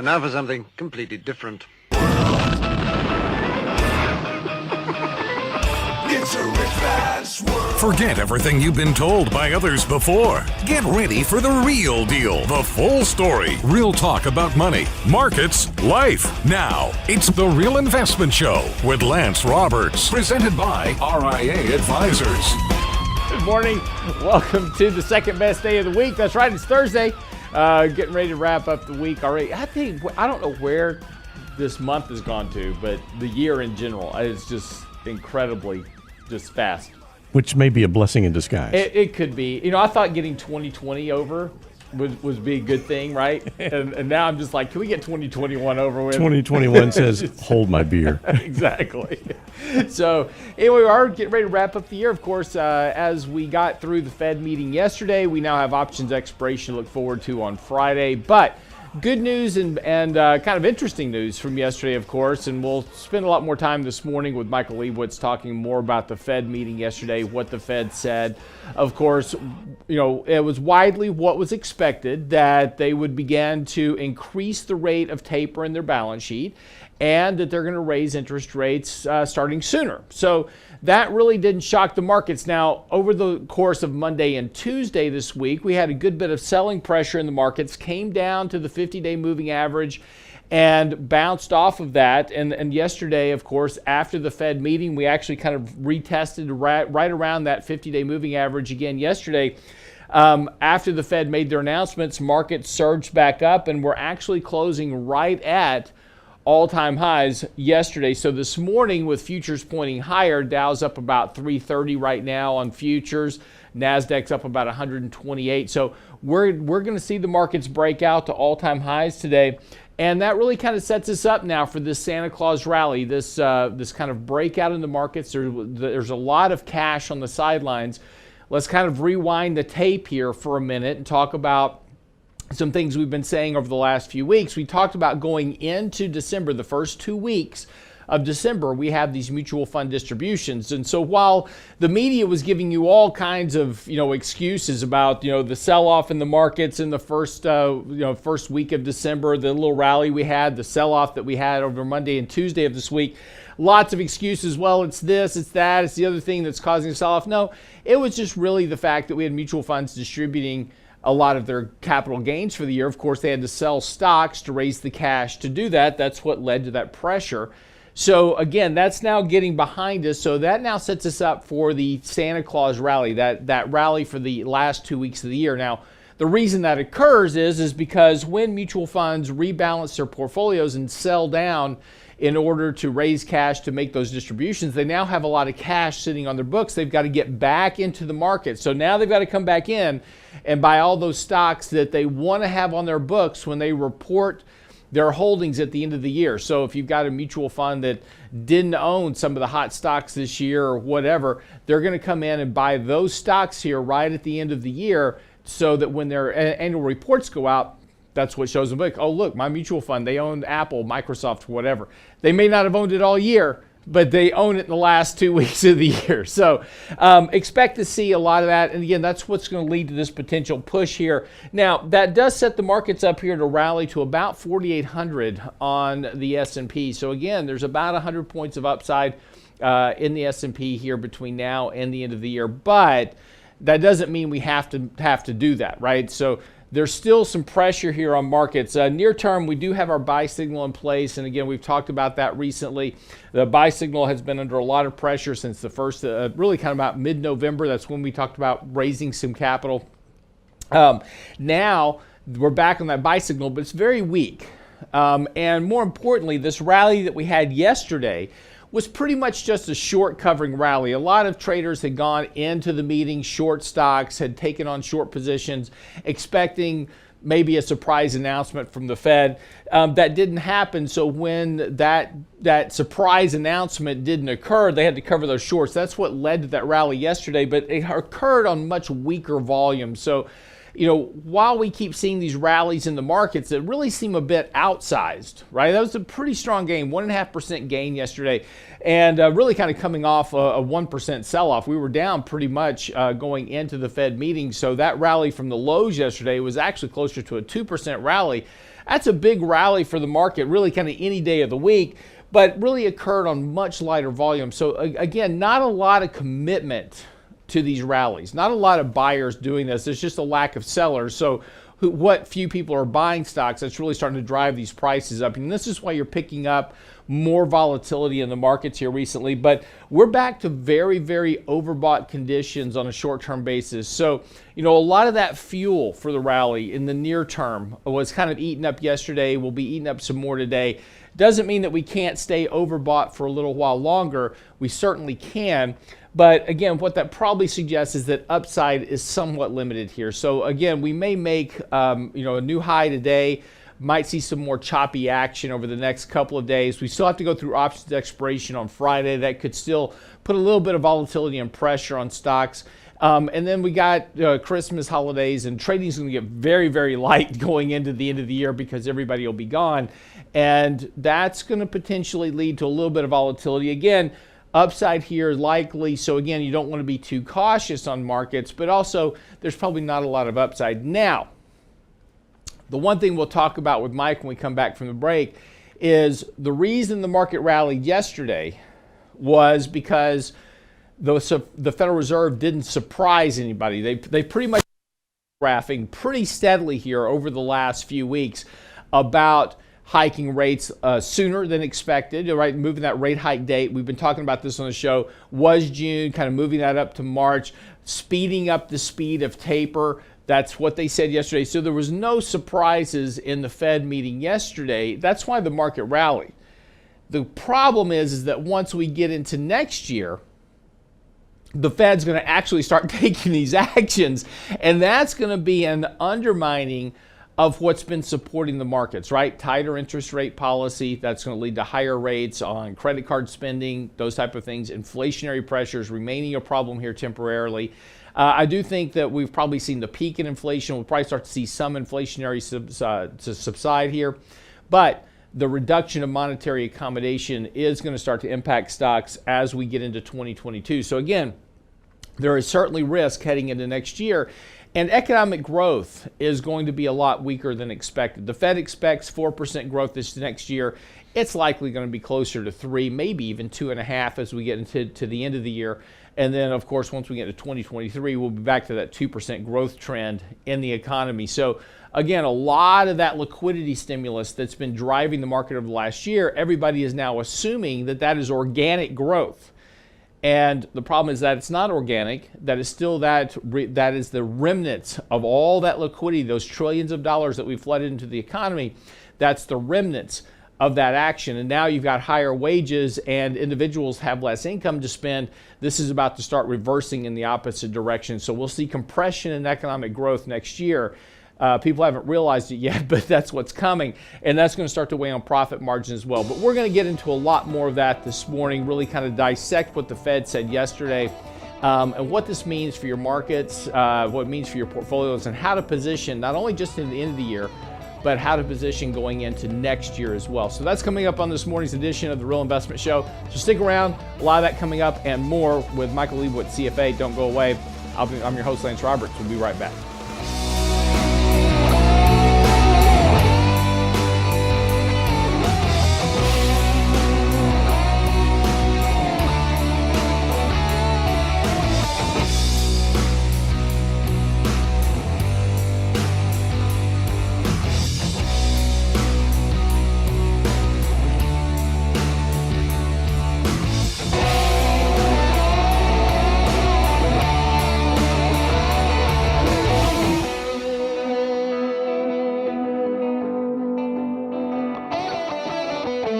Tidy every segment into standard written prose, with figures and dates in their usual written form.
now for something completely different. Forget everything you've been told by others before. Get ready for the real deal, the full story. Real talk about money, markets, life. Now, it's The Real Investment Show with Lance Roberts, presented by RIA Advisors. Good morning. Welcome to the second best day of the week. That's right, it's Thursday. Getting ready to wrap up the week already. I don't know where this month has gone to, but the year in general is just incredibly just fast. Which may be a blessing in disguise. It could be. You know, I thought getting 2020 over would be a good thing, right? And now I'm just like, can we get 2021 over with? 2021 says, hold my beer. Exactly. So anyway, we are getting ready to wrap up the year. Of course, as we got through the Fed meeting yesterday, we now have options expiration to look forward to on Friday. But good news and kind of interesting news from yesterday, of course, and we'll spend a lot more time this morning with Michael Lebowitz talking more about the Fed meeting yesterday, what the Fed said. Of course, you know, it was widely what was expected that they would begin to increase the rate of taper in their balance sheet and that they're going to raise interest rates starting sooner. So that really didn't shock the markets. Now, over the course of Monday and Tuesday this week, we had a good bit of selling pressure in the markets, came down to the 50-day moving average and bounced off of that. And yesterday, of course, after the Fed meeting, we actually kind of retested right around that 50-day moving average again yesterday. After the Fed made their announcements, markets surged back up and we're actually closing right at all-time highs yesterday. So this morning with futures pointing higher, Dow's up about 330 right now on futures. NASDAQ's up about 128. So we're going to see the markets break out to all-time highs today. And that really kind of sets us up now for this Santa Claus rally, this kind of breakout in the markets. There's a lot of cash on the sidelines. Let's kind of rewind the tape here for a minute and talk about some things we've been saying over the last few weeks. We talked about going into December, the first 2 weeks of December, we have these mutual fund distributions. And so while the media was giving you all kinds of, excuses about, the sell-off in the markets in the first week of December, the little rally we had, the sell-off that we had over Monday and Tuesday of this week, lots of excuses. Well, it's this, it's that, it's the other thing that's causing the sell-off. No, it was just really the fact that we had mutual funds distributing a lot of their capital gains for the year. Of course, they had to sell stocks to raise the cash to do that. That's what led to that pressure. So again, that's now getting behind us. So that now sets us up for the Santa Claus rally, that rally for the last 2 weeks of the year. Now, the reason that occurs is because when mutual funds rebalance their portfolios and sell down in order to raise cash to make those distributions, they now have a lot of cash sitting on their books. They've got to get back into the market. So now they've got to come back in and buy all those stocks that they want to have on their books when they report their holdings at the end of the year. So if you've got a mutual fund that didn't own some of the hot stocks this year or whatever, they're going to come in and buy those stocks here right at the end of the year so that when their annual reports go out, that's what shows them, like, oh, look, my mutual fund, they owned Apple, Microsoft, whatever. They may not have owned it all year, but they own it in the last 2 weeks of the year. So expect to see a lot of that. And again, that's what's going to lead to this potential push here. Now, that does set the markets up here to rally to about 4,800 on the S&P. So again, there's about 100 points of upside in the S&P here between now and the end of the year. But that doesn't mean we have to do that, right? So there's still some pressure here on markets. Near term, we do have our buy signal in place. And again, we've talked about that recently. The buy signal has been under a lot of pressure since the first, really kind of about mid-November. That's when we talked about raising some capital. Now, we're back on that buy signal, but it's very weak. And more importantly, this rally that we had yesterday was pretty much just a short covering rally. A lot of traders had gone into the meeting short stocks, had taken on short positions, expecting maybe a surprise announcement from the Fed. That didn't happen. So when that surprise announcement didn't occur, they had to cover those shorts. That's what led to that rally yesterday, but it occurred on much weaker volume. So while we keep seeing these rallies in the markets that really seem a bit outsized, right? That was a pretty strong gain, 1.5% gain yesterday, and really kind of coming off a 1% sell-off. We were down pretty much going into the Fed meeting, so that rally from the lows yesterday was actually closer to a 2% rally. That's a big rally for the market, really kind of any day of the week, but really occurred on much lighter volume. So again, not a lot of commitment to these rallies. Not a lot of buyers doing this. There's just a lack of sellers. So what few people are buying stocks, that's really starting to drive these prices up. And this is why you're picking up more volatility in the markets here recently. But we're back to very, very overbought conditions on a short-term basis. So, a lot of that fuel for the rally in the near term was kind of eaten up yesterday. We'll be eating up some more today. Doesn't mean that we can't stay overbought for a little while longer. We certainly can. But again, what that probably suggests is that upside is somewhat limited here. So again, we may make a new high today, might see some more choppy action over the next couple of days. We still have to go through options expiration on Friday. That could still put a little bit of volatility and pressure on stocks. And then we got Christmas holidays, and trading is going to get very, very light going into the end of the year because everybody will be gone. And that's going to potentially lead to a little bit of volatility. Again, upside here likely. So again, you don't want to be too cautious on markets, but also there's probably not a lot of upside. Now, the one thing we'll talk about with Mike when we come back from the break is the reason the market rallied yesterday was because the Federal Reserve didn't surprise anybody. They pretty much been graphing pretty steadily here over the last few weeks about hiking rates sooner than expected, right? Moving that rate hike date. We've been talking about this on the show. Was June, kind of moving that up to March, speeding up the speed of taper. That's what they said yesterday. So there was no surprises in the Fed meeting yesterday. That's why the market rallied. The problem is that once we get into next year, the Fed's going to actually start taking these actions, and that's going to be an undermining of what's been supporting the markets, right? Tighter interest rate policy, that's going to lead to higher rates on credit card spending, those type of things. Inflationary pressures remaining a problem here temporarily. I do think that we've probably seen the peak in inflation. We'll probably start to see some inflationary subside here. But the reduction of monetary accommodation is going to start to impact stocks as we get into 2022. So again, there is certainly risk heading into next year. And economic growth is going to be a lot weaker than expected. The Fed expects 4% growth this next year. It's likely going to be closer to 3, maybe even 2.5 as we get into the end of the year. And then, of course, once we get to 2023, we'll be back to that 2% growth trend in the economy. So, again, a lot of that liquidity stimulus that's been driving the market over the last year, everybody is now assuming that that is organic growth. And the problem is that it's not organic. That is still that is the remnants of all that liquidity, those trillions of dollars that we flooded into the economy. That's the remnants of that action. And now you've got higher wages and individuals have less income to spend. This is about to start reversing in the opposite direction. So we'll see compression in economic growth next year. People haven't realized it yet, but that's what's coming. And that's going to start to weigh on profit margins as well. But we're going to get into a lot more of that this morning, really kind of dissect what the Fed said yesterday and what this means for your markets, what it means for your portfolios, and how to position not only just in the end of the year, but how to position going into next year as well. So that's coming up on this morning's edition of The Real Investment Show. So stick around. A lot of that coming up and more with Michael Lebowitz, CFA. Don't go away. I'm your host, Lance Roberts. We'll be right back.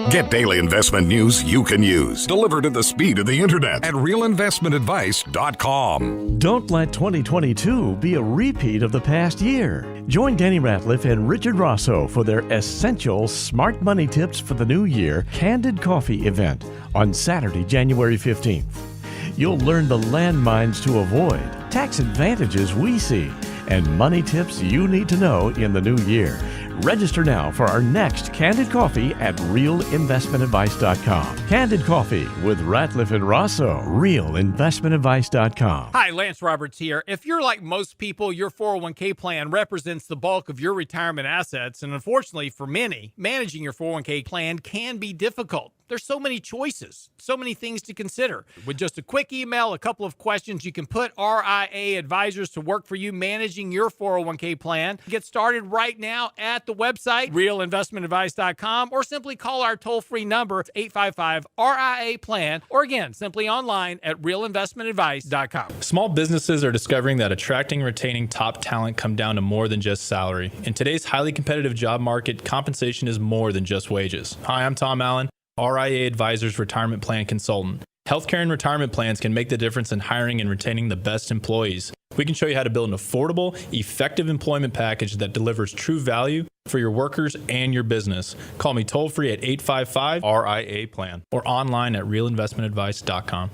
Get daily investment news you can use, delivered at the speed of the internet at realinvestmentadvice.com. Don't let 2022 be a repeat of the past year. Join Danny Ratliff and Richard Rosso for their essential smart money tips for the new year Candid Coffee event on Saturday, January 15th. You'll learn the landmines to avoid, tax advantages we see, and money tips you need to know in the new year. Register now for our next Candid Coffee at realinvestmentadvice.com. Candid Coffee with Ratliff and Rosso, realinvestmentadvice.com. Hi, Lance Roberts here. If you're like most people, your 401k plan represents the bulk of your retirement assets, and unfortunately for many, managing your 401k plan can be difficult. There's so many choices, so many things to consider. With just a quick email, a couple of questions, you can put RIA advisors to work for you managing your 401k plan. Get started right now at the website, realinvestmentadvice.com, or simply call our toll-free number, 855-RIA-PLAN, or again, simply online at realinvestmentadvice.com. Small businesses are discovering that attracting and retaining top talent come down to more than just salary. In today's highly competitive job market, compensation is more than just wages. Hi, I'm Tom Allen, RIA Advisors Retirement Plan Consultant. Healthcare and retirement plans can make the difference in hiring and retaining the best employees. We can show you how to build an affordable, effective employment package that delivers true value for your workers and your business. Call me toll-free at 855-RIA-PLAN or online at realinvestmentadvice.com.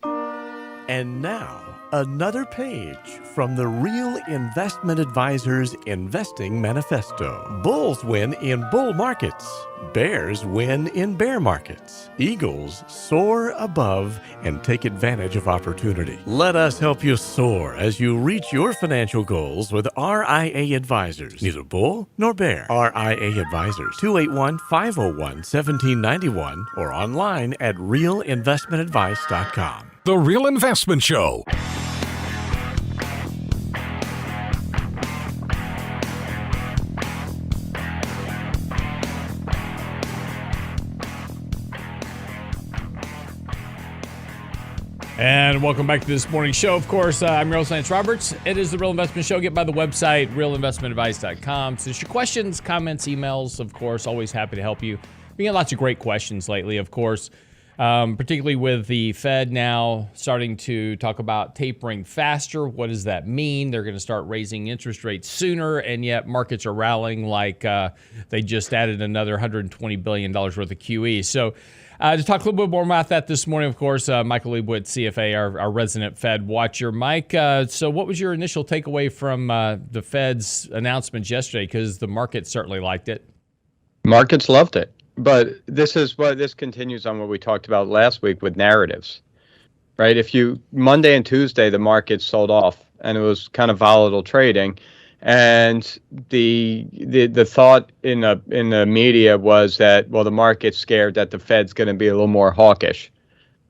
And now, another page from the Real Investment Advisors Investing Manifesto. Bulls win in bull markets. Bears win in bear markets. Eagles soar above and take advantage of opportunity. Let us help you soar as you reach your financial goals with RIA Advisors. Neither bull nor bear. RIA Advisors, 281-501-1791 or online at realinvestmentadvice.com. The Real Investment Show. And welcome back to this morning's show. Of course, I'm your host, Lance Roberts. It is the Real Investment Show. Get by the website, realinvestmentadvice.com. So it's your questions, comments, emails, of course. Always happy to help you. We get lots of great questions lately, of course, particularly with the Fed now starting to talk about tapering faster. What does that mean? They're going to start raising interest rates sooner, and yet markets are rallying like they just added another $120 billion worth of QE. So to talk a little bit more about that this morning, of course, Michael Lebowitz, CFA, our resident Fed watcher. Mike, so what was your initial takeaway from the Fed's announcements yesterday? Because the market certainly liked it. Markets loved it. But this continues on what we talked about last week with narratives, right? Monday and Tuesday, the markets sold off and it was kind of volatile trading. And the thought in the media was that, well, the market's scared that the Fed's going to be a little more hawkish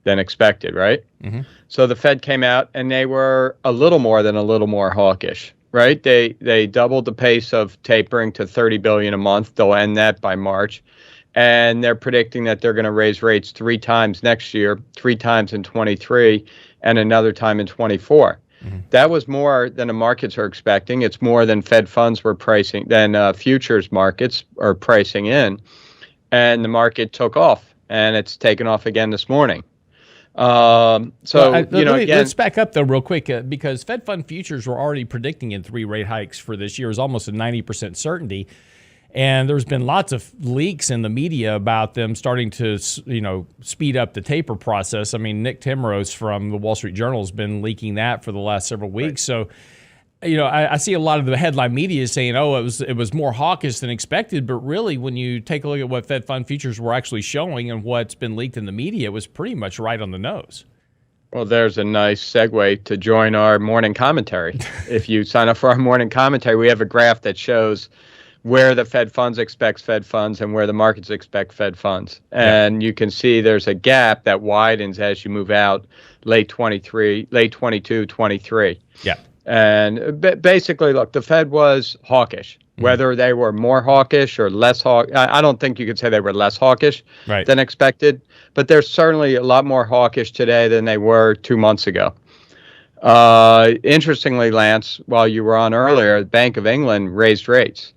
than expected, right? Mm-hmm. So the Fed came out and they were a little more hawkish, right? They doubled the pace of tapering to $30 billion a month. They'll end that by March. And they're predicting that they're going to raise rates 3 times next year, 3 times in 23, and another time in 24. Mm-hmm. That was more than the markets are expecting. It's more than Fed funds were pricing, than futures markets are pricing in. And the market took off, and it's taken off again this morning. Let's back up though real quick because Fed fund futures were already predicting in 3 rate hikes for this year. It was almost a 90% certainty. And there's been lots of leaks in the media about them starting to, speed up the taper process. I mean, Nick Timrose from the Wall Street Journal has been leaking that for the last several weeks. Right. So, I see a lot of the headline media saying, "Oh, it was more hawkish than expected." But really, when you take a look at what Fed fund futures were actually showing and what's been leaked in the media, it was pretty much right on the nose. Well, there's a nice segue to join our morning commentary. If you sign up for our morning commentary, we have a graph that shows where the Fed funds expects Fed funds and where the markets expect Fed funds. And you can see there's a gap that widens as you move out late 22, 23. Yeah. And basically, look, the Fed was hawkish. Whether they were more hawkish or less hawkish, I don't think you could say they were less hawkish than expected, but they're certainly a lot more hawkish today than they were 2 months ago. Interestingly, Lance, while you were on earlier, the Bank of England raised rates,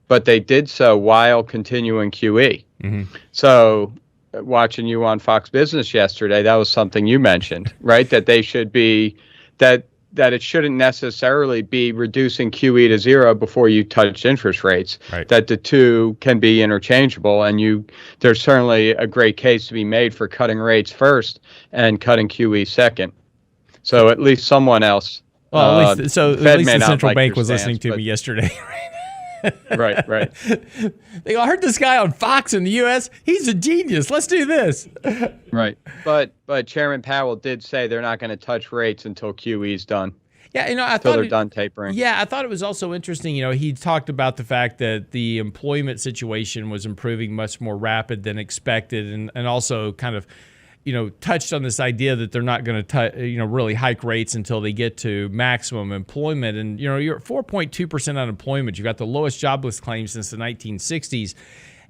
but they did so while continuing QE. Mm-hmm. So watching you on Fox Business yesterday, that was something you mentioned, right? That they should be, that it shouldn't necessarily be reducing QE to 0 before you touch interest rates, that the two can be interchangeable. And there's certainly a great case to be made for cutting rates first and cutting QE second. So at least someone else Well, at least Fed the may not central like bank your was listening stance, to but- me yesterday. Right, right. They go, I heard this guy on Fox in the U.S. He's a genius. Let's do this. Right. But Chairman Powell did say they're not going to touch rates until QE's done. Yeah, I Until thought they're done tapering. Yeah, I thought it was also interesting. He talked about the fact that the employment situation was improving much more rapid than expected, and also kind of, touched on this idea that they're not going to, really hike rates until they get to maximum employment. And you're at 4.2% unemployment. You've got the lowest jobless claim since the 1960s,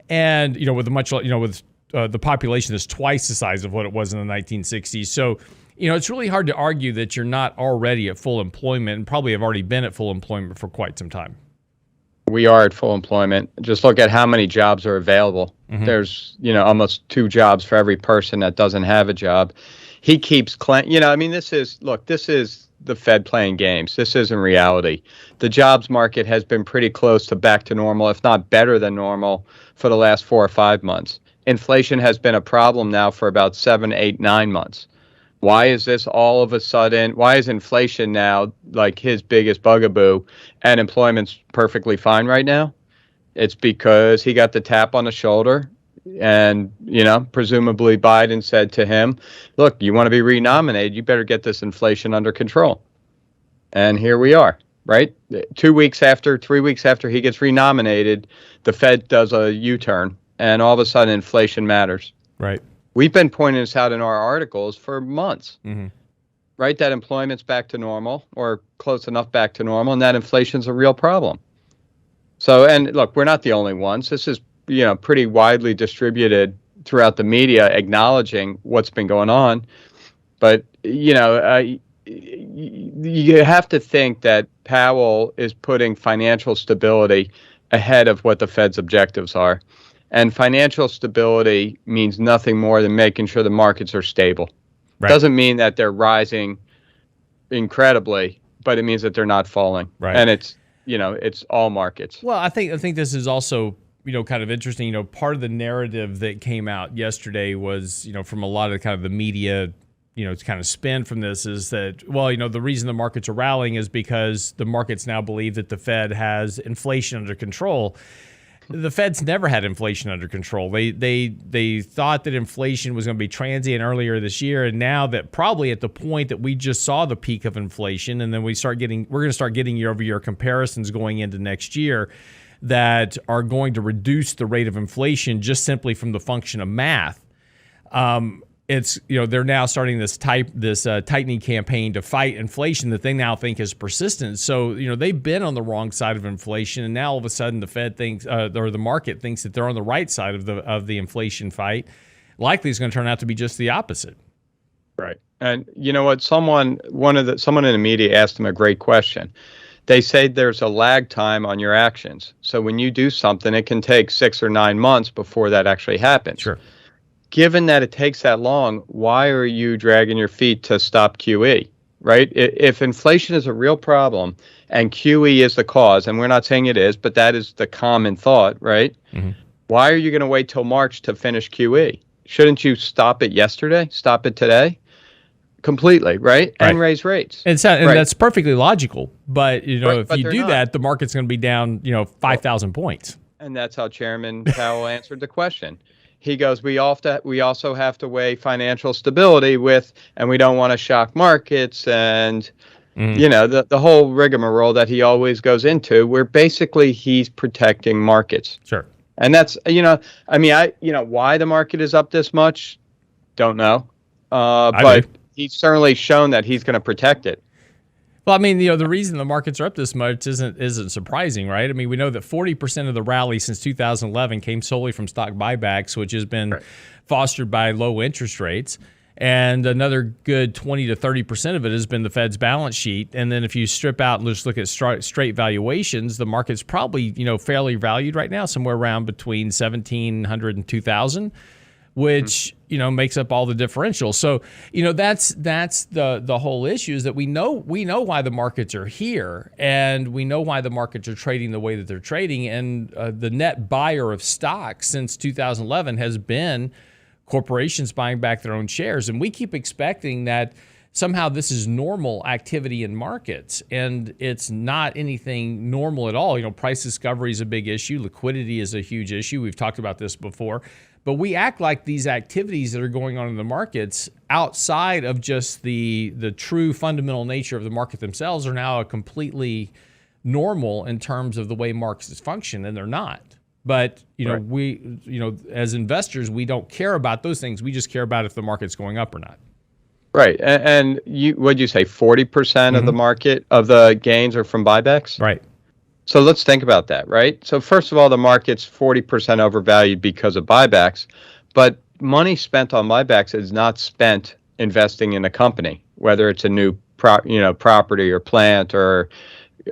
and with a much, with the population that's twice the size of what it was in the 1960s. So. It's really hard to argue that you're not already at full employment and probably have already been at full employment for quite some time. We are at full employment. Just look at how many jobs are available. Mm-hmm. There's, almost 2 jobs for every person that doesn't have a job. He keeps claiming, this is the Fed playing games. This isn't reality. The jobs market has been pretty close to back to normal, if not better than normal, for the last 4 or 5 months. Inflation has been a problem now for about 7, 8, 9 months. Why is this all of a sudden? Why is inflation now like his biggest bugaboo and employment's perfectly fine right now? It's because he got the tap on the shoulder and, presumably Biden said to him, look, you want to be renominated, you better get this inflation under control. And here we are, right? 3 weeks after he gets renominated, the Fed does a U-turn and all of a sudden inflation matters. Right. We've been pointing this out in our articles for months, Mm-hmm. right? That employment's back to normal or close enough back to normal, and that inflation's a real problem. So, and look, we're not the only ones. This is, pretty widely distributed throughout the media, acknowledging what's been going on. But, you have to think that Powell is putting financial stability ahead of what the Fed's objectives are. And financial stability means nothing more than making sure the markets are stable. Right. Doesn't mean that they're rising incredibly, but it means that they're not falling. Right. And it's, it's all markets. Well, I think this is also, kind of interesting. Part of the narrative that came out yesterday was, from a lot of kind of the media, to kind of spin from this is that, well, the reason the markets are rallying is because the markets now believe that the Fed has inflation under control. The Fed's never had inflation under control. They thought that inflation was going to be transient earlier this year, and now that probably at the point that we just saw the peak of inflation, and then we're going to start getting year-over-year comparisons going into next year that are going to reduce the rate of inflation just simply from the function of math. It's they're now starting this tightening campaign to fight inflation that they now think is persistent. So they've been on the wrong side of inflation, and now all of a sudden the Fed thinks or the market thinks that they're on the right side of the inflation fight. Likely is going to turn out to be just the opposite. Right. And you know what? Someone in the media asked them a great question. They say there's a lag time on your actions. So when you do something, it can take 6 or 9 months before that actually happens. Sure. Given that it takes that long, why are you dragging your feet to stop QE, right? If inflation is a real problem and QE is the cause, and we're not saying it is, but that is the common thought, right? Mm-hmm. Why are you going to wait till March to finish QE? Shouldn't you stop it yesterday? Stop it today? Completely, right? And raise rates. And that's perfectly logical. But, if but you do not. that, the market's going to be down, 5,000 points. And that's how Chairman Powell answered the question. He goes, we also have to weigh financial stability and we don't want to shock markets and, the whole rigmarole that he always goes into, where basically he's protecting markets. Sure. And that's, why the market is up this much, don't know. But he's certainly shown that he's going to protect it. Well, the reason the markets are up this much isn't surprising, right? We know that 40% of the rally since 2011 came solely from stock buybacks, which has been fostered by low interest rates. And another good 20 to 30% of it has been the Fed's balance sheet. And then if you strip out and just look at straight valuations, the market's probably, fairly valued right now, somewhere around between 1,700 and 2,000. Which makes up all the differential. So that's the whole issue, is that we know why the markets are here, and we know why the markets are trading the way that they're trading. And the net buyer of stocks since 2011 has been corporations buying back their own shares, and we keep expecting that somehow this is normal activity in markets, and it's not anything normal at all. Price discovery is a big issue. Liquidity is a huge issue. We've talked about this before. But we act like these activities that are going on in the markets outside of just the true fundamental nature of the market themselves are now a completely normal in terms of the way markets function, and they're not. But, Right. we, as investors, we don't care about those things. We just care about if the market's going up or not. Right. And what'd you say, 40% of the market of the gains are from buybacks? Right. So let's think about that, right? So first of all, the market's 40% overvalued because of buybacks, but money spent on buybacks is not spent investing in a company, whether it's a new property or plant or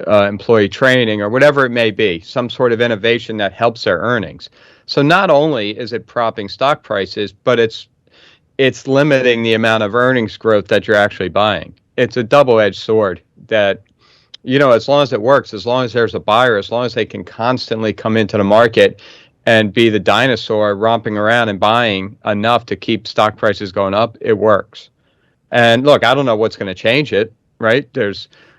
employee training or whatever it may be, some sort of innovation that helps their earnings. So not only is it propping stock prices, but it's limiting the amount of earnings growth that you're actually buying. It's a double-edged sword that, as long as it works, as long as there's a buyer, as long as they can constantly come into the market and be the dinosaur romping around and buying enough to keep stock prices going up, it works. And look, I don't know what's going to change it, right?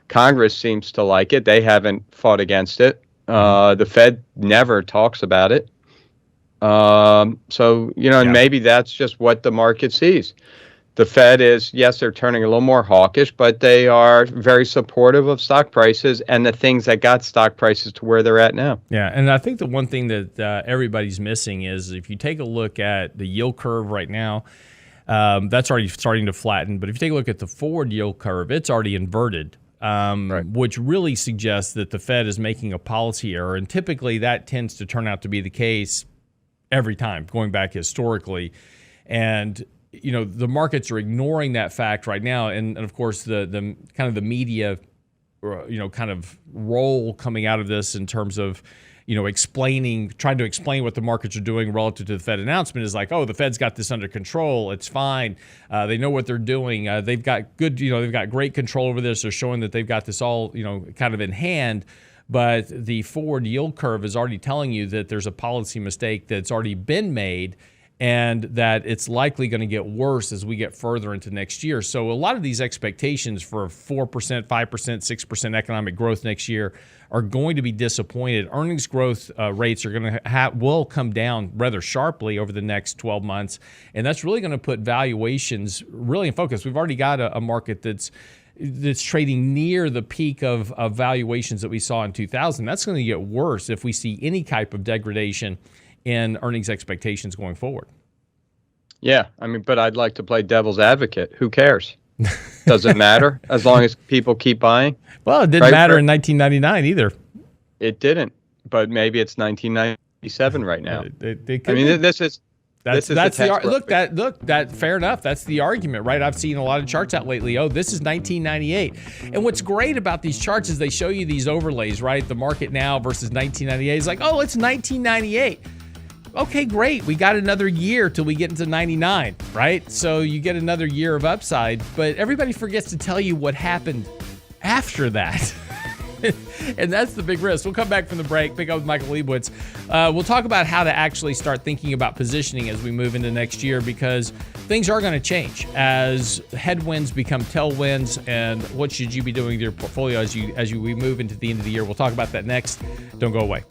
Congress seems to like it. They haven't fought against it. The Fed never talks about it. And maybe that's just what the market sees. The Fed is, yes, they're turning a little more hawkish, but they are very supportive of stock prices and the things that got stock prices to where they're at now. Yeah, and I think the one thing that everybody's missing is if you take a look at the yield curve right now, that's already starting to flatten. But if you take a look at the forward yield curve, it's already inverted, right, which really suggests that the Fed is making a policy error. And typically that tends to turn out to be the case every time, going back historically. And the markets are ignoring that fact right now, and of course the kind of the media, kind of role coming out of this in terms of, trying to explain what the markets are doing relative to the Fed announcement is like, oh, the Fed's got this under control, it's fine, they know what they're doing, they've got they've got great control over this, they're showing that they've got this all kind of in hand. But the forward yield curve is already telling you that there's a policy mistake that's already been made, and that it's likely going to get worse as we get further into next year. So a lot of these expectations for 4%, 5%, 6% economic growth next year are going to be disappointed. Earnings growth rates are going to will come down rather sharply over the next 12 months, and that's really going to put valuations really in focus. We've already got a market that's trading near the peak of valuations that we saw in 2000. That's going to get worse if we see any type of degradation in earnings expectations going forward. Yeah, but I'd like to play devil's advocate. Who cares? Doesn't matter as long as people keep buying. Well, it didn't matter in 1999 either. It didn't, but maybe it's 1997 right now. This is fair enough. That's the argument, right? I've seen a lot of charts out lately. Oh, this is 1998. And what's great about these charts is they show you these overlays, right? The market now versus 1998. It's like, oh, it's 1998. Okay, great. We got another year till we get into 99, right? So you get another year of upside, but everybody forgets to tell you what happened after that. And that's the big risk. We'll come back from the break, pick up with Michael Lebowitz. We'll talk about how to actually start thinking about positioning as we move into next year, because things are going to change as headwinds become tailwinds. And what should you be doing with your portfolio as we move into the end of the year? We'll talk about that next. Don't go away.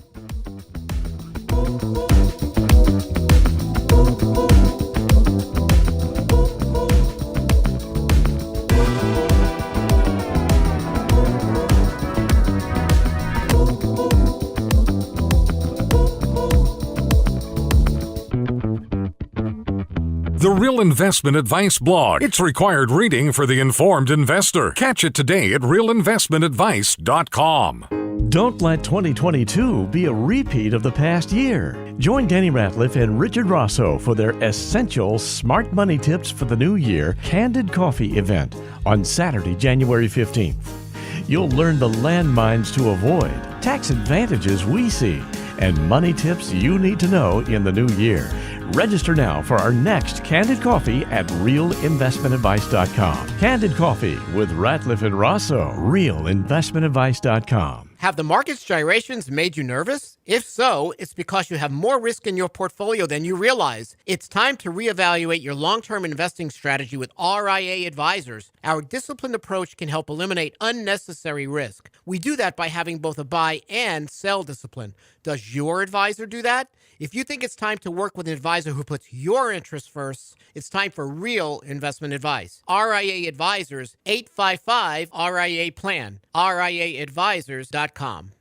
The Real Investment Advice blog. It's required reading for the informed investor. Catch it today at realinvestmentadvice.com. Don't let 2022 be a repeat of the past year. Join Danny Ratliff and Richard Rosso for their essential smart money tips for the new year Candid Coffee event on Saturday, January 15th. You'll learn the landmines to avoid, tax advantages we see, and money tips you need to know in the new year. Register now for our next Candid Coffee at realinvestmentadvice.com. Candid Coffee with Ratliff and Rosso, realinvestmentadvice.com. Have the market's gyrations made you nervous? If so, it's because you have more risk in your portfolio than you realize. It's time to reevaluate your long-term investing strategy with RIA Advisors. Our disciplined approach can help eliminate unnecessary risk. We do that by having both a buy and sell discipline. Does your advisor do that? If you think it's time to work with an advisor who puts your interests first, it's time for real investment advice. RIA Advisors, 855-RIA-PLAN, RIAadvisors.com.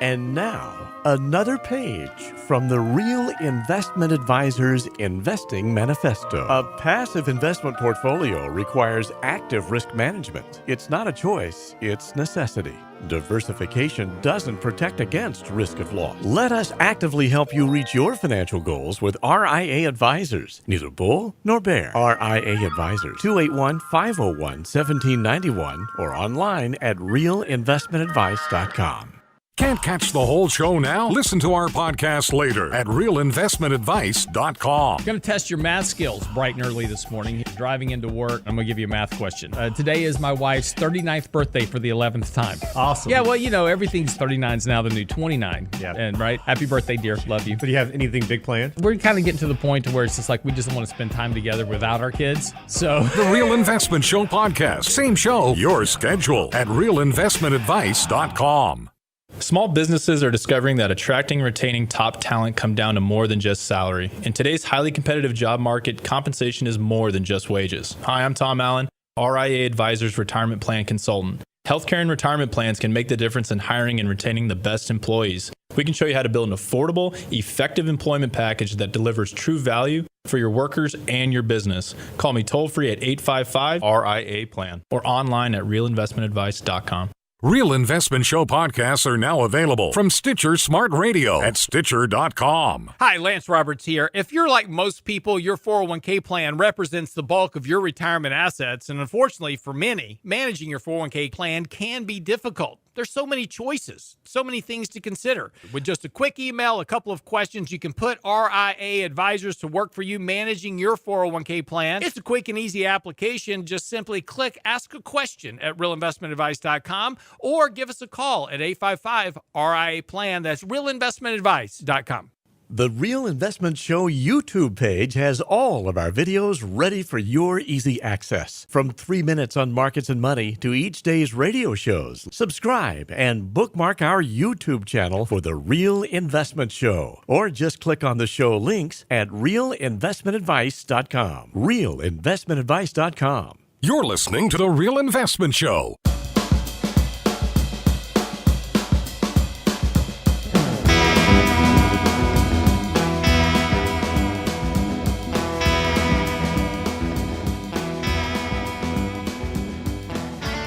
And now, another page from the Real Investment Advisors Investing Manifesto. A passive investment portfolio requires active risk management. It's not a choice, it's necessity. Diversification doesn't protect against risk of loss. Let us actively help you reach your financial goals with RIA Advisors. Neither bull nor bear. RIA Advisors, 281-501-1791 or online at realinvestmentadvice.com. Can't catch the whole show now? Listen to our podcast later at realinvestmentadvice.com. I'm going to test your math skills bright and early this morning. Driving into work, I'm going to give you a math question. Today is my wife's 39th birthday for the 11th time. Awesome. Yeah, well, you know, everything's 39 is now the new 29. Yeah. And right, happy birthday, dear. Love you. But do you have anything big planned? We're kind of getting to the point to where it's just like we just want to spend time together without our kids. So The Real Investment Show podcast. Same show, your schedule at realinvestmentadvice.com. Small businesses are discovering that attracting and retaining top talent come down to more than just salary. In today's highly competitive job market, compensation is more than just wages. Hi, I'm Tom Allen, RIA Advisors Retirement Plan Consultant. Healthcare and retirement plans can make the difference in hiring and retaining the best employees. We can show you how to build an affordable, effective employment package that delivers true value for your workers and your business. Call me toll-free at 855-RIA-PLAN or online at realinvestmentadvice.com. Real Investment Show podcasts are now available from Stitcher Smart Radio at Stitcher.com. Hi, Lance Roberts here. If you're like most people, your 401k plan represents the bulk of your retirement assets. And unfortunately for many, managing your 401k plan can be difficult. There's so many choices, so many things to consider. With just a quick email, a couple of questions, you can put RIA Advisors to work for you managing your 401k plan. It's a quick and easy application. Just simply click Ask a Question at realinvestmentadvice.com or give us a call at 855-RIA-PLAN. That's realinvestmentadvice.com. The Real Investment Show YouTube page has all of our videos ready for your easy access. From 3 minutes on markets and money to each day's radio shows. Subscribe and bookmark our YouTube channel for The Real Investment Show. Or just click on the show links at realinvestmentadvice.com. Realinvestmentadvice.com. You're listening to The Real Investment Show.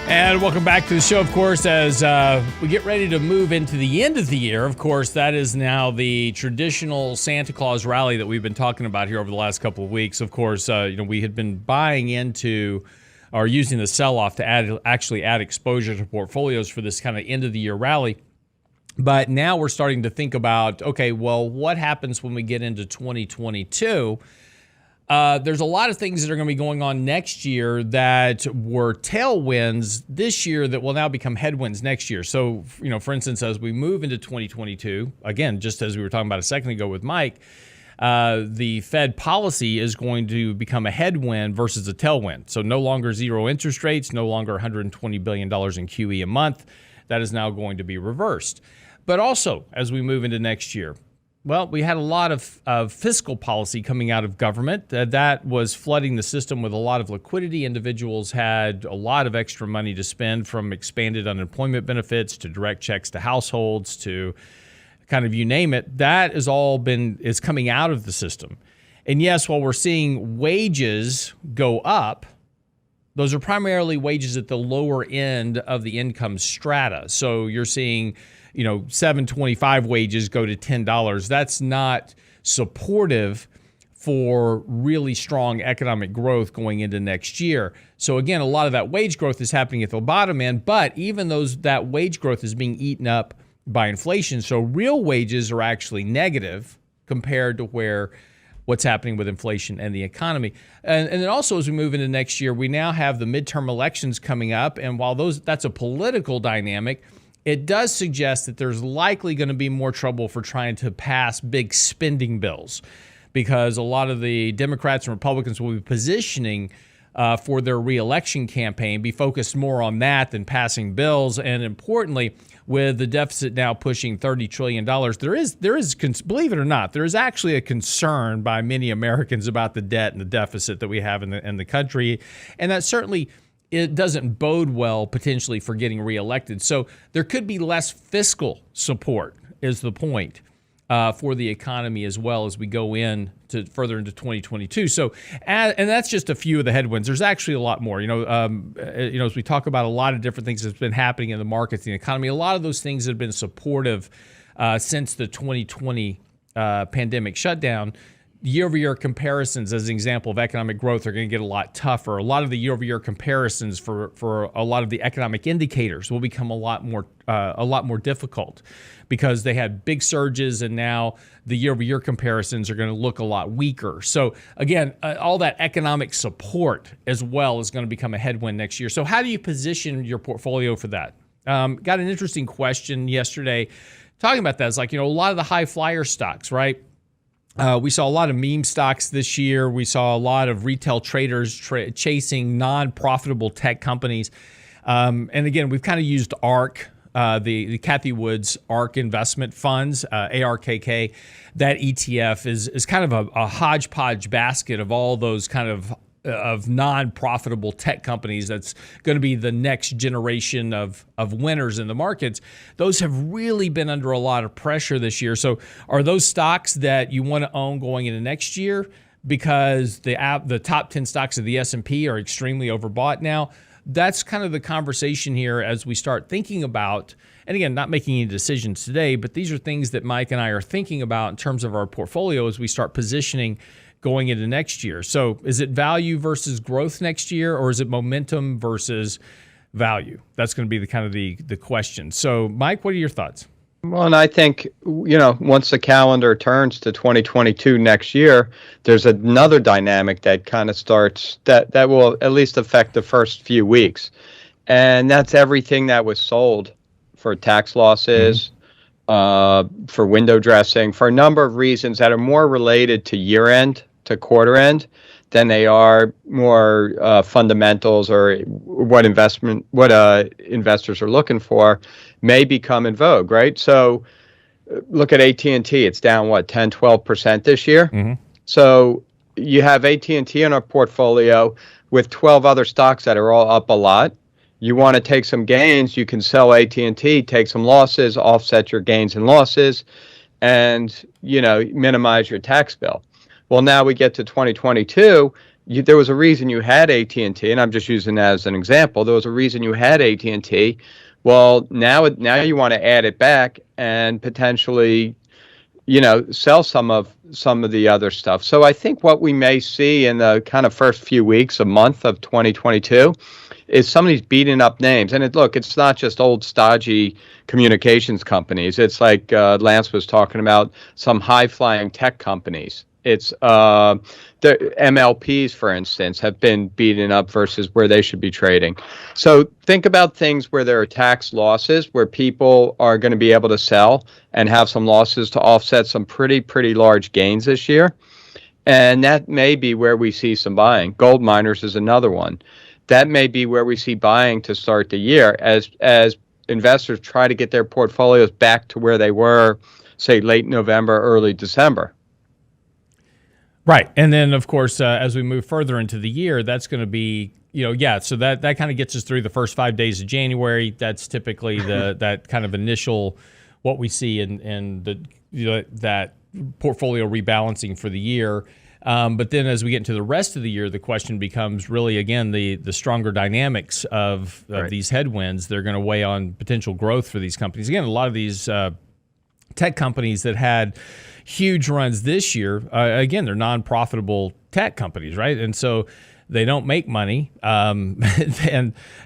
And welcome back to the show, of course, as we get ready to move into the end of the year. Of course, that is now the traditional Santa Claus rally that we've been talking about here over the last couple of weeks. Of course, we had been buying into or using the sell-off to actually add exposure to portfolios for this kind of end of the year rally. But now we're starting to think about, okay, well, what happens when we get into 2022? There's a lot of things that are going to be going on next year that were tailwinds this year that will now become headwinds next year. So, for instance, as we move into 2022, again, just as we were talking about a second ago with Mike, the Fed policy is going to become a headwind versus a tailwind. So no longer zero interest rates, no longer $120 billion in QE a month. That is now going to be reversed. But also, as we move into next year, well, we had a lot of fiscal policy coming out of government that was flooding the system with a lot of liquidity. Individuals had a lot of extra money to spend, from expanded unemployment benefits to direct checks to households to kind of you name it. That is coming out of the system. And yes, while we're seeing wages go up, those are primarily wages at the lower end of the income strata. So you're seeing $7.25 wages go to $10. That's not supportive for really strong economic growth going into next year. So again, a lot of that wage growth is happening at the bottom end, but even that wage growth is being eaten up by inflation. So real wages are actually negative compared to what's happening with inflation and the economy. And then also, as we move into next year, we now have the midterm elections coming up. And while that's a political dynamic, it does suggest that there's likely going to be more trouble for trying to pass big spending bills, because a lot of the Democrats and Republicans will be positioning for their reelection campaign, be focused more on that than passing bills. And importantly, with the deficit now pushing $30 trillion, there is, believe it or not, there is actually a concern by many Americans about the debt and the deficit that we have in the country. And that certainly, it doesn't bode well potentially for getting reelected. So there could be less fiscal support, is the point, for the economy as well as we go further into 2022. So, and that's just a few of the headwinds. There's actually a lot more. As we talk about a lot of different things that's been happening in the markets, the economy, a lot of those things have been supportive since the 2020 pandemic shutdown. Year-over-year comparisons, as an example of economic growth, are going to get a lot tougher. A lot of the year-over-year comparisons for a lot of the economic indicators will become a lot more difficult, because they had big surges, and now the year-over-year comparisons are going to look a lot weaker. So again, all that economic support as well is going to become a headwind next year. So how do you position your portfolio for that? Got an interesting question yesterday talking about that. It's like, a lot of the high flyer stocks, right? We saw a lot of meme stocks this year. We saw a lot of retail traders chasing non-profitable tech companies. And again, we've kind of used ARK, the Cathie Wood's ARK investment funds, ARKK. That ETF is kind of a hodgepodge basket of all those kind of non-profitable tech companies. That's going to be the next generation of winners in the markets. Those have really been under a lot of pressure this year. So are those stocks that you want to own going into next year because the top 10 stocks of the S&P are extremely overbought now? That's kind of the conversation here as we start thinking about, and again, not making any decisions today, but these are things that Mike and I are thinking about in terms of our portfolio as we start positioning going into next year. So is it value versus growth next year, or is it momentum versus value? That's going to be the question. So Mike, what are your thoughts? Well, and I think, once the calendar turns to 2022 next year, there's another dynamic that kind of starts that will at least affect the first few weeks. And that's everything that was sold for tax losses, for window dressing, for a number of reasons that are more related to year end, to quarter end, than they are more fundamentals or what investors are looking for may become in vogue, right? So look at AT&T. It's down, 10-12% this year? Mm-hmm. So you have AT&T in our portfolio with 12 other stocks that are all up a lot. You want to take some gains, you can sell AT&T, take some losses, offset your gains and losses, and minimize your tax bill. Well, now we get to 2022. There was a reason you had AT&T, and I'm just using that as an example. There was a reason you had AT&T. Well, now you want to add it back and potentially, sell some of the other stuff. So I think what we may see in the kind of first few weeks, a month of 2022, is some of these beaten up names. And it's not just old stodgy communications companies. It's like Lance was talking about, some high flying tech companies. It's the MLPs, for instance, have been beaten up versus where they should be trading. So think about things where there are tax losses, where people are going to be able to sell and have some losses to offset some pretty large gains this year. And that may be where we see some buying. Gold miners is another one. That may be where we see buying to start the year as investors try to get their portfolios back to where they were, say, late November, early December. Right. And then, of course, as we move further into the year, that's going to be, so that kind of gets us through the first 5 days of January. That's typically that kind of initial, what we see in the that portfolio rebalancing for the year. But then as we get into the rest of the year, the question becomes really, again, the stronger dynamics of these headwinds. They're going to weigh on potential growth for these companies. Again, a lot of these tech companies that had huge runs this year, again, they're non-profitable tech companies, right? And so they don't make money. And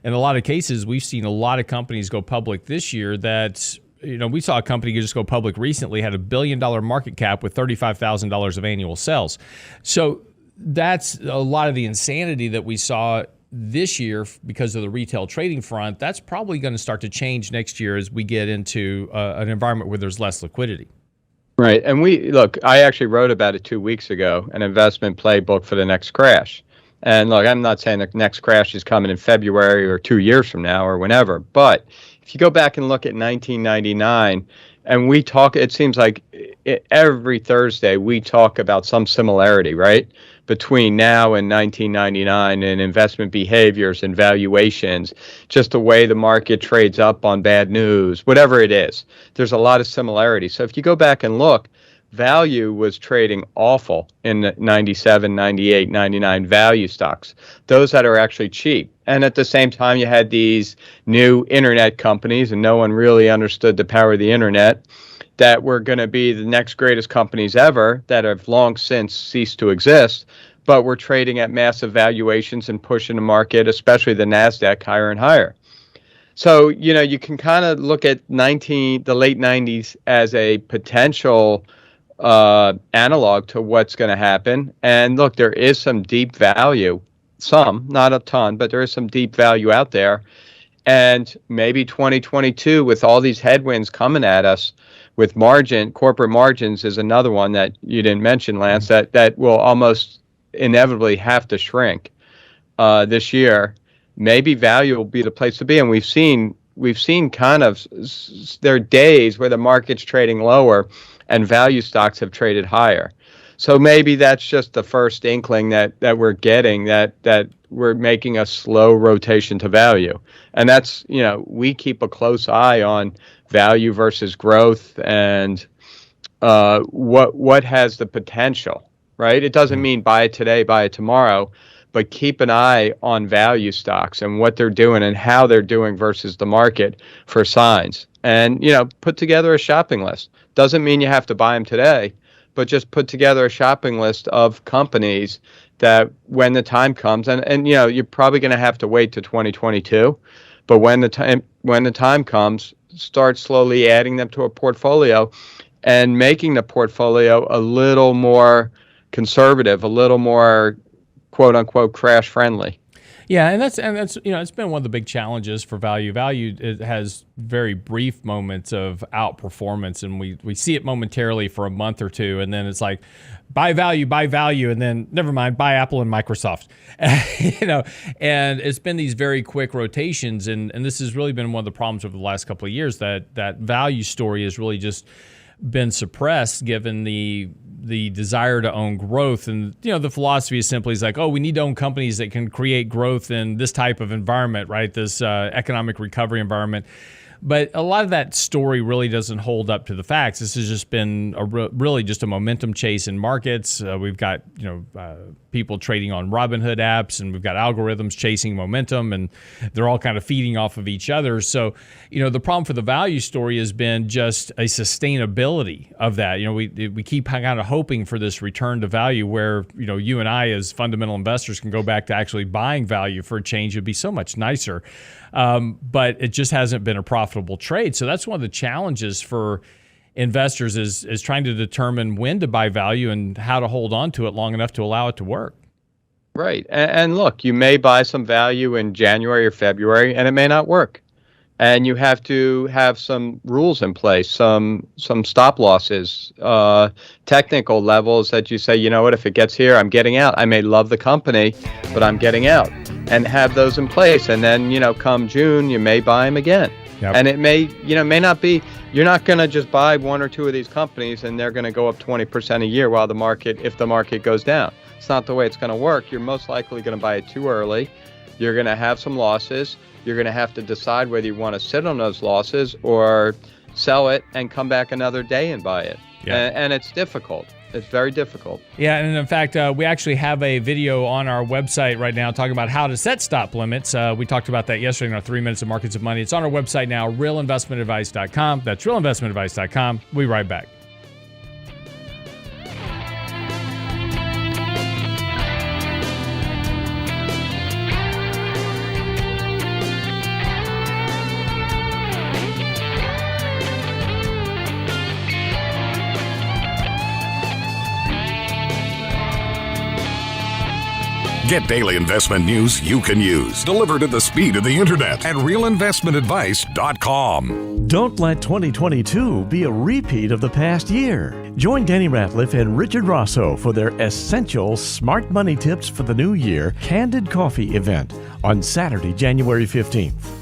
in a lot of cases, we've seen a lot of companies go public this year that, we saw a company just go public recently, had $1 billion market cap with $35,000 of annual sales. So that's a lot of the insanity that we saw this year because of the retail trading front. That's probably going to start to change next year as we get into an environment where there's less liquidity. Right. And I actually wrote about it 2 weeks ago, an investment playbook for the next crash. And look, I'm not saying the next crash is coming in February or 2 years from now or whenever, but if you go back and look at 1999, and it seems like every Thursday we talk about some similarity, right, between now and 1999 and investment behaviors and valuations, just the way the market trades up on bad news, whatever it is. There's a lot of similarity. So if you go back and look, value was trading awful in 97, 98, 99 value stocks, those that are actually cheap. And at the same time, you had these new internet companies, and no one really understood the power of the internet, that were going to be the next greatest companies ever that have long since ceased to exist, but were trading at massive valuations and pushing the market, especially the NASDAQ, higher and higher. So, you can kind of look at the late 90s as a potential analog to what's going to happen. And look, there is some deep value, not a ton, but there is some deep value out there. And maybe 2022, with all these headwinds coming at us, with corporate margins is another one that you didn't mention, Lance, that will almost inevitably have to shrink this year. Maybe value will be the place to be. And we've seen kind of, there are days where the market's trading lower and value stocks have traded higher. So maybe that's just the first inkling that we're getting, that we're making a slow rotation to value. And that's, we keep a close eye on value versus growth and what has the potential, right? It doesn't mean buy it today, buy it tomorrow, but keep an eye on value stocks and what they're doing and how they're doing versus the market for signs. And, put together a shopping list. Doesn't mean you have to buy them today, but just put together a shopping list of companies that when the time comes, and you're probably going to have to wait to 2022, but when the time comes, start slowly adding them to a portfolio and making the portfolio a little more conservative, a little more quote unquote crash friendly. Yeah, and that's it's been one of the big challenges for value. Value, it has very brief moments of outperformance, and we see it momentarily for a month or two, and then it's like buy value, and then never mind, buy Apple and Microsoft. And it's been these very quick rotations, and this has really been one of the problems over the last couple of years, that value story has really just been suppressed given the desire to own growth. And the philosophy is simply like, we need to own companies that can create growth in this type of environment, right? This economic recovery environment. But a lot of that story really doesn't hold up to the facts. This has just been really just a momentum chase in markets. We've got people trading on Robinhood apps, and we've got algorithms chasing momentum, and they're all kind of feeding off of each other. So, the problem for the value story has been just a sustainability of that. We keep kind of hoping for this return to value where, you and I as fundamental investors can go back to actually buying value for a change. It'd be so much nicer. But it just hasn't been a profitable trade. So that's one of the challenges for investors is trying to determine when to buy value and how to hold on to it long enough to allow it to work. Right. And look, you may buy some value in January or February, and it may not work. And you have to have some rules in place, some stop losses, technical levels that you say, if it gets here, I'm getting out. I may love the company, but I'm getting out, and have those in place. And then, come June, you may buy them again. Yep. And it may not be, you're not going to just buy one or two of these companies and they're going to go up 20% a year if the market goes down. It's not the way it's going to work. You're most likely going to buy it too early. You're going to have some losses. You're going to have to decide whether you want to sit on those losses or sell it and come back another day and buy it. Yeah. And it's difficult. It's very difficult. Yeah, and in fact, we actually have a video on our website right now talking about how to set stop limits. We talked about that yesterday in our 3 Minutes of Markets of Money. It's on our website now, realinvestmentadvice.com. That's realinvestmentadvice.com. We'll be right back. Get daily investment news you can use, delivered at the speed of the internet at realinvestmentadvice.com. Don't let 2022 be a repeat of the past year. Join Danny Ratliff and Richard Rosso for their essential smart money tips for the new year Candid Coffee event on Saturday, January 15th.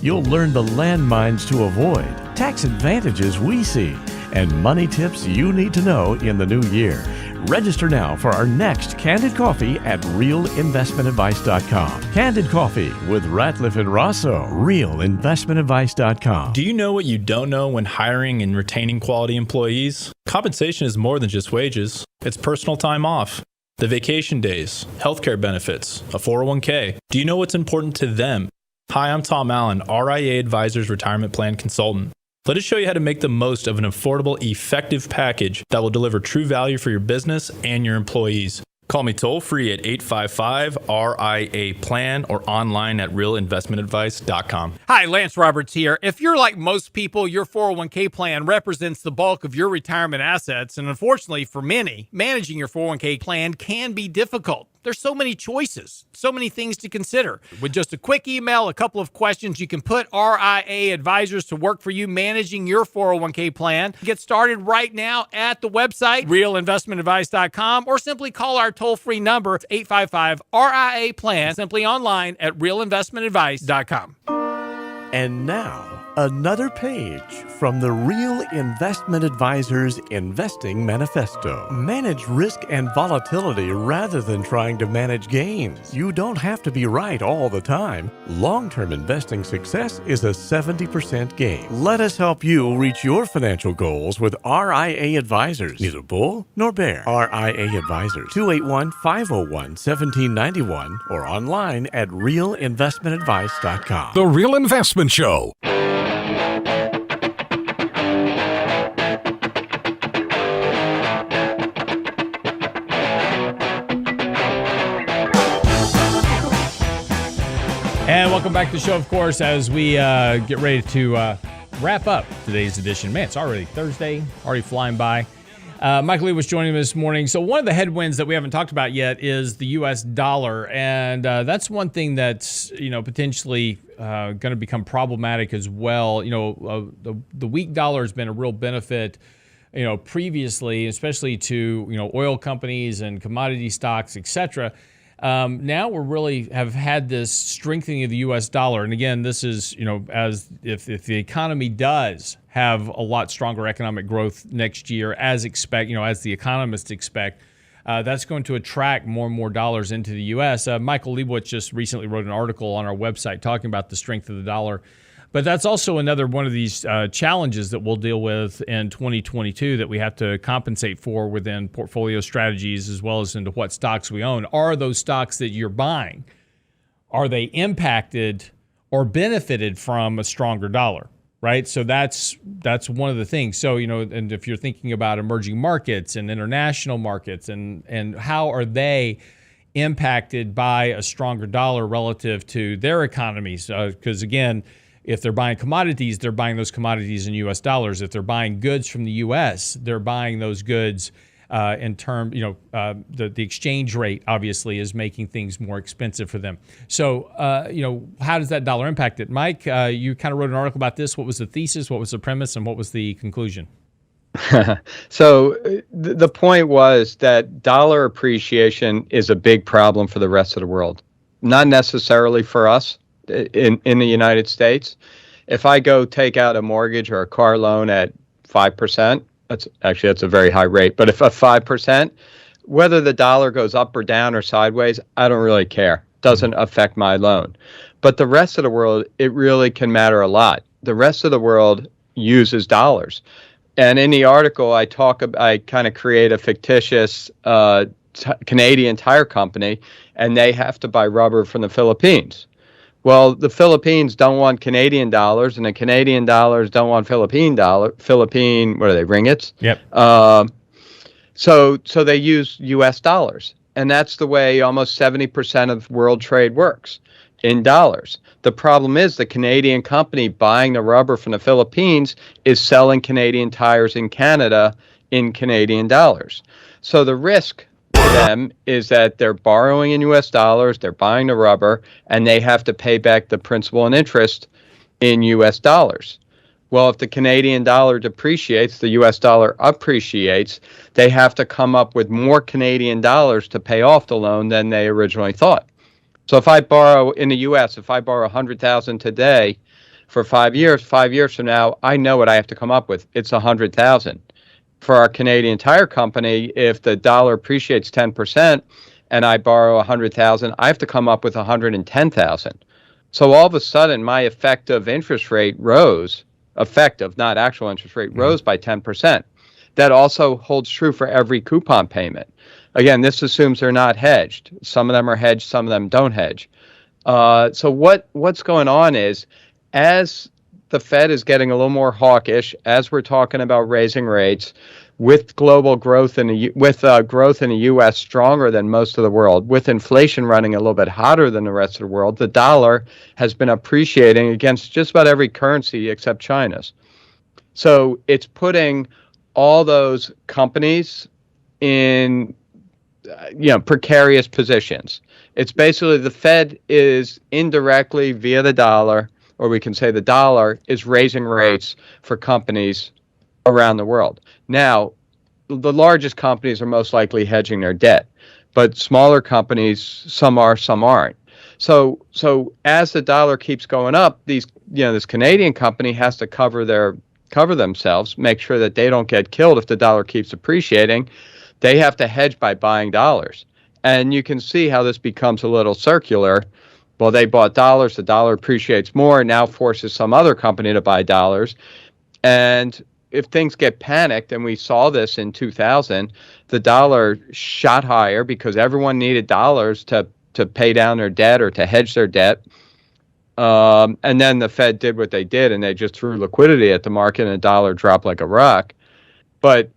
You'll learn the landmines to avoid, tax advantages we see, and money tips you need to know in the new year. Register now for our next Candid Coffee at realinvestmentadvice.com. Candid Coffee with Ratliff and Rosso, realinvestmentadvice.com. Do you know what you don't know when hiring and retaining quality employees? Compensation is more than just wages. It's personal time off, the vacation days, healthcare benefits, a 401k. Do you know what's important to them? Hi, I'm Tom Allen, RIA Advisors Retirement Plan Consultant. Let us show you how to make the most of an affordable, effective package that will deliver true value for your business and your employees. Call me toll-free at 855-RIA-PLAN or online at realinvestmentadvice.com. Hi, Lance Roberts here. If you're like most people, your 401k plan represents the bulk of your retirement assets, and unfortunately for many, managing your 401k plan can be difficult. There's so many choices, so many things to consider. With just a quick email, a couple of questions, you can put RIA advisors to work for you managing your 401k plan. Get started right now at the website, realinvestmentadvice.com, or simply call our toll-free number, 855-RIA-PLAN, simply online at realinvestmentadvice.com. And now, another page from the Real Investment Advisors Investing Manifesto. Manage risk and volatility rather than trying to manage gains. You don't have to be right all the time. Long-term investing success is a 70% gain. Let us help you reach your financial goals with RIA Advisors. Neither bull nor bear. RIA Advisors, 281-501-1791 or online at realinvestmentadvice.com. The Real Investment Show. And welcome back to the show, of course, as we get ready to wrap up today's edition. Man, it's already Thursday, already flying by. Michael Lee was joining me this morning. So one of the headwinds that we haven't talked about yet is the U.S. dollar. And that's one thing that's, potentially going to become problematic as well. The weak dollar has been a real benefit, previously, especially to, oil companies and commodity stocks, et cetera. Now we really have had this strengthening of the U.S. dollar. And again, this is, as if the economy does have a lot stronger economic growth next year, as the economists expect, that's going to attract more and more dollars into the U.S. Michael Lebowitz just recently wrote an article on our website talking about the strength of the dollar. But that's also another one of these challenges that we'll deal with in 2022 that we have to compensate for within portfolio strategies as well as into what stocks we own. Are those stocks that you're buying, are they impacted or benefited from a stronger dollar, right? So that's one of the things. So, and if you're thinking about emerging markets and international markets and how are they impacted by a stronger dollar relative to their economies? Because again, if they're buying commodities, they're buying those commodities in U.S. dollars. If they're buying goods from the U.S., they're buying those goods in term, the exchange rate obviously is making things more expensive for them. So, how does that dollar impact it? Mike, you kind of wrote an article about this. What was the thesis? What was the premise? And what was the conclusion? So the point was that dollar appreciation is a big problem for the rest of the world, not necessarily for us. In the United States, if I go take out a mortgage or a car loan at 5%, that's a very high rate. But if at 5%, whether the dollar goes up or down or sideways, I don't really care. Doesn't affect my loan. But the rest of the world, it really can matter a lot. The rest of the world uses dollars. And in the article, I kind of create a fictitious Canadian tire company, and they have to buy rubber from the Philippines. Well, the Philippines don't want Canadian dollars, and the Canadian dollars don't want Philippine, what are they, ringgits? Yep. So they use U.S. dollars, and that's the way almost 70% of world trade works, in dollars. The problem is the Canadian company buying the rubber from the Philippines is selling Canadian tires in Canada in Canadian dollars. So the risk to them is that they're borrowing in U.S. dollars, they're buying the rubber, and they have to pay back the principal and interest in U.S. dollars. Well, if the Canadian dollar depreciates, the U.S. dollar appreciates, they have to come up with more Canadian dollars to pay off the loan than they originally thought. So if I borrow in the U.S., if I borrow $100,000 today for 5 years from now, I know what I have to come up with. It's $100,000. For our Canadian Tire company, if the dollar appreciates 10% and I borrow $100,000, I have to come up with $110,000. So all of a sudden, my effective interest rate rose. Effective, not actual interest rate, rose by 10%. That also holds true for every coupon payment. Again, this assumes they're not hedged. Some of them are hedged, some of them don't hedge. So what's going on is, as the Fed is getting a little more hawkish, as we're talking about raising rates, with global growth growth in the U.S. stronger than most of the world, with inflation running a little bit hotter than the rest of the world, the dollar has been appreciating against just about every currency except China's. So it's putting all those companies in precarious positions. It's basically the Fed is indirectly via the dollar, or we can say the dollar is raising rates for companies around the world. Now, the largest companies are most likely hedging their debt, but smaller companies, some are, some aren't. So as the dollar keeps going up, this Canadian company has to cover themselves, make sure that they don't get killed if the dollar keeps appreciating. They have to hedge by buying dollars. And you can see how this becomes a little circular. Well, they bought dollars, the dollar appreciates more, now forces some other company to buy dollars. And if things get panicked, and we saw this in 2000, the dollar shot higher because everyone needed dollars to pay down their debt or to hedge their debt. And then the Fed did what they did, and they just threw liquidity at the market, and the dollar dropped like a rock. But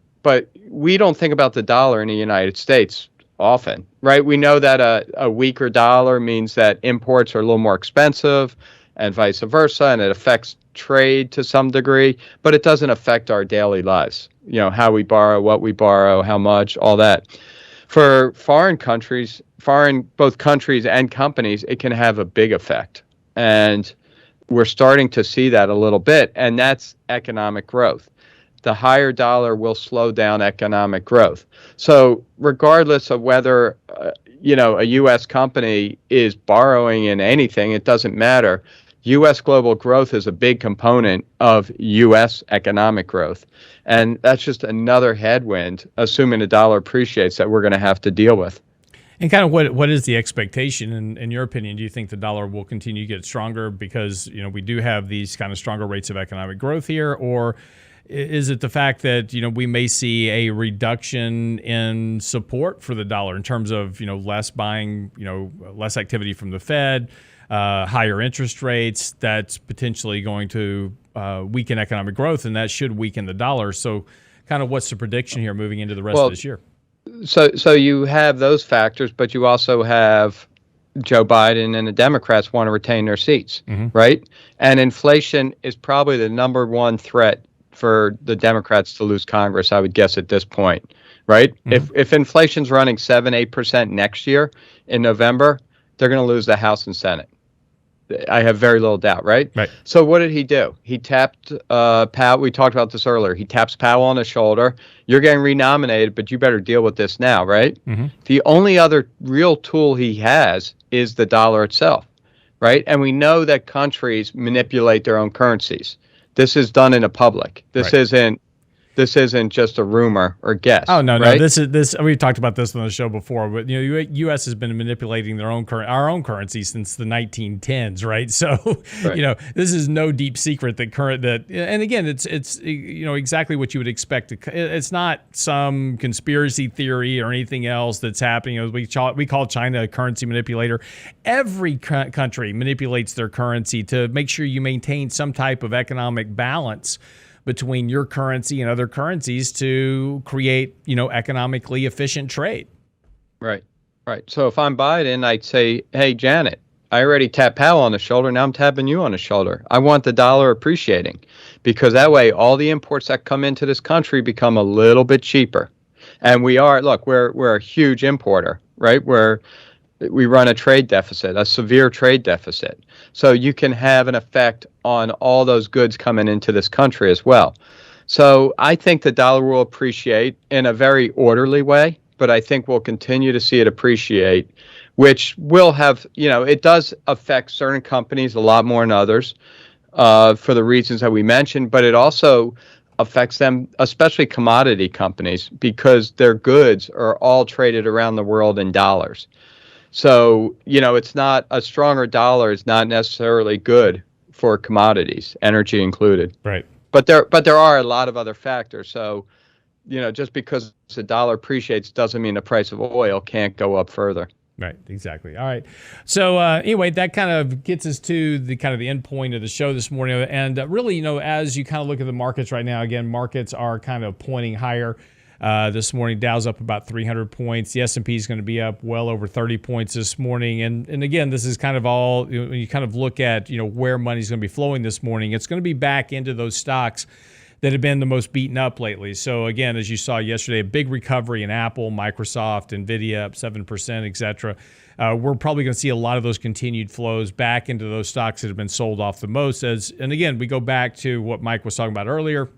we don't think about the dollar in the United States often, right? We know that a weaker dollar means that imports are a little more expensive and vice versa, and it affects trade to some degree, but it doesn't affect our daily lives. How we borrow, what we borrow, how much, all that. For foreign countries, both countries and companies, it can have a big effect. And we're starting to see that a little bit, and that's economic growth. The higher dollar will slow down economic growth. So regardless of whether a U.S. company is borrowing in anything, it doesn't matter. U.S. global growth is a big component of U.S. economic growth. And that's just another headwind, assuming the dollar appreciates, that we're going to have to deal with. And kind of what is the expectation, in your opinion? Do you think the dollar will continue to get stronger because, we do have these kind of stronger rates of economic growth here? Or is it the fact that, we may see a reduction in support for the dollar in terms of, less buying, less activity from the Fed, higher interest rates, that's potentially going to weaken economic growth, and that should weaken the dollar. So kind of what's the prediction here moving into the rest of this year? So you have those factors, but you also have Joe Biden and the Democrats want to retain their seats, right? And inflation is probably the number one threat for the Democrats to lose Congress, I would guess, at this point, right? If inflation's running 7-8% next year in November, they're going to lose the House and Senate. I have very little doubt, right? Right. So what did he do? He tapped Powell. We talked about this earlier. He taps Powell on the shoulder. You're getting renominated, but you better deal with this now, right? The only other real tool he has is the dollar itself, right? And we know that countries manipulate their own currencies. This is done in the public. This isn't just a rumor or guess. Oh no, right? no. This we've talked about this on the show before, but U.S. has been manipulating our own currency since the 1910s, right? So right. This is no deep secret and again, it's exactly what you would expect. It's not some conspiracy theory or anything else that's happening. We call China a currency manipulator. Every country manipulates their currency to make sure you maintain some type of economic balance between your currency and other currencies to create, economically efficient trade. Right. So if I'm Biden, I'd say, hey, Janet, I already tapped Powell on the shoulder. Now I'm tapping you on the shoulder. I want the dollar appreciating because that way all the imports that come into this country become a little bit cheaper. And we're a huge importer, right? We run a trade deficit, a severe trade deficit. So you can have an effect on all those goods coming into this country as well. So I think the dollar will appreciate in a very orderly way, but I think we'll continue to see it appreciate, which will have, it does affect certain companies a lot more than others for the reasons that we mentioned, but it also affects them, especially commodity companies, because their goods are all traded around the world in dollars. So, it's not a stronger dollar is not necessarily good for commodities, energy included. Right. But there are a lot of other factors. So, just because the dollar appreciates doesn't mean the price of oil can't go up further. Right, exactly. All right. So anyway, that kind of gets us to the kind of the end point of the show this morning. And really, as you kind of look at the markets right now, again, markets are kind of pointing higher. This morning, Dow's up about 300 points. The S&P is going to be up well over 30 points this morning. And again, this is kind of all, when you kind of look at, where money's going to be flowing this morning, it's going to be back into those stocks that have been the most beaten up lately. So again, as you saw yesterday, a big recovery in Apple, Microsoft, NVIDIA up 7%, et cetera. We're probably going to see a lot of those continued flows back into those stocks that have been sold off the most. And again, we go back to what Mike was talking about earlier.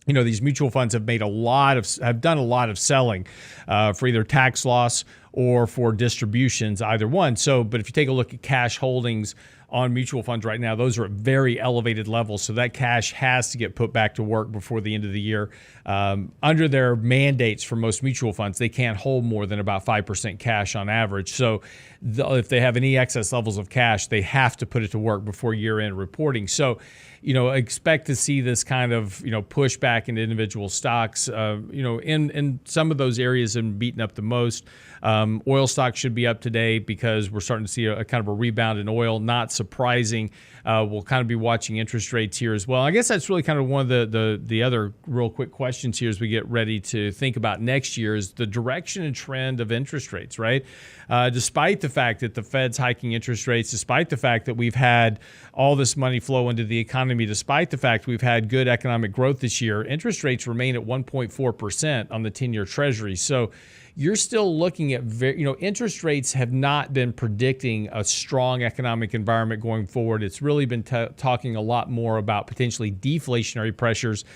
These mutual funds have done a lot of selling for either tax loss or for distributions, either one. So, but if you take a look at cash holdings on mutual funds right now, those are at very elevated levels. So that cash has to get put back to work before the end of the year. Under their mandates for most mutual funds, they can't hold more than about 5% cash on average. So if they have any excess levels of cash, they have to put it to work before year-end reporting. So, expect to see this kind of, push back into individual stocks, in some of those areas and beaten up the most. Oil stocks should be up today because we're starting to see a kind of a rebound in oil. Not surprising. We'll kind of be watching interest rates here as well. I guess that's really kind of one of the other real quick questions here as we get ready to think about next year is the direction and trend of interest rates, right? Despite the fact that the Fed's hiking interest rates, despite the fact that we've had all this money flow into the economy, despite the fact we've had good economic growth this year, interest rates remain at 1.4% on the 10-year Treasury. So you're still looking at, interest rates have not been predicting a strong economic environment going forward. It's really been talking a lot more about potentially deflationary pressures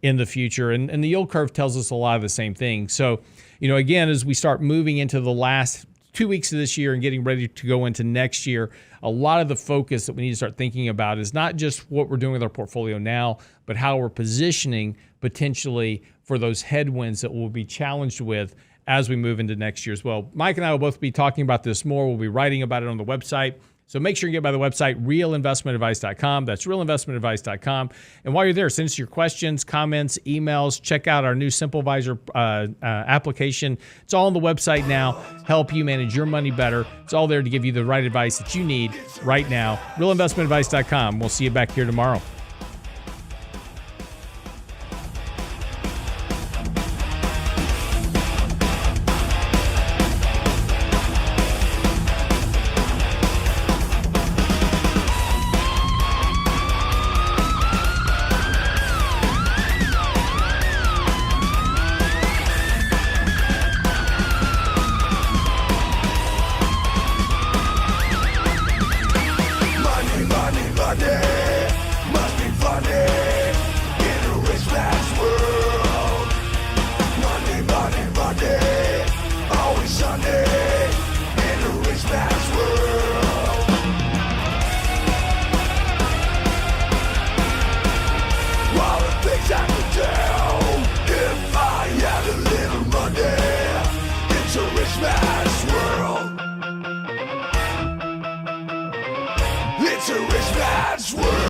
in the future. And the yield curve tells us a lot of the same thing. So, again, as we start moving into the last 2 weeks of this year and getting ready to go into next year, a lot of the focus that we need to start thinking about is not just what we're doing with our portfolio now, but how we're positioning potentially for those headwinds that we'll be challenged with as we move into next year as well. Mike and I will both be talking about this more. We'll be writing about it on the website. So make sure you get by the website, realinvestmentadvice.com. That's realinvestmentadvice.com. And while you're there, send us your questions, comments, emails. Check out our new SimpleVisor application. It's all on the website now. Help you manage your money better. It's all there to give you the right advice that you need right now. Realinvestmentadvice.com. We'll see you back here tomorrow.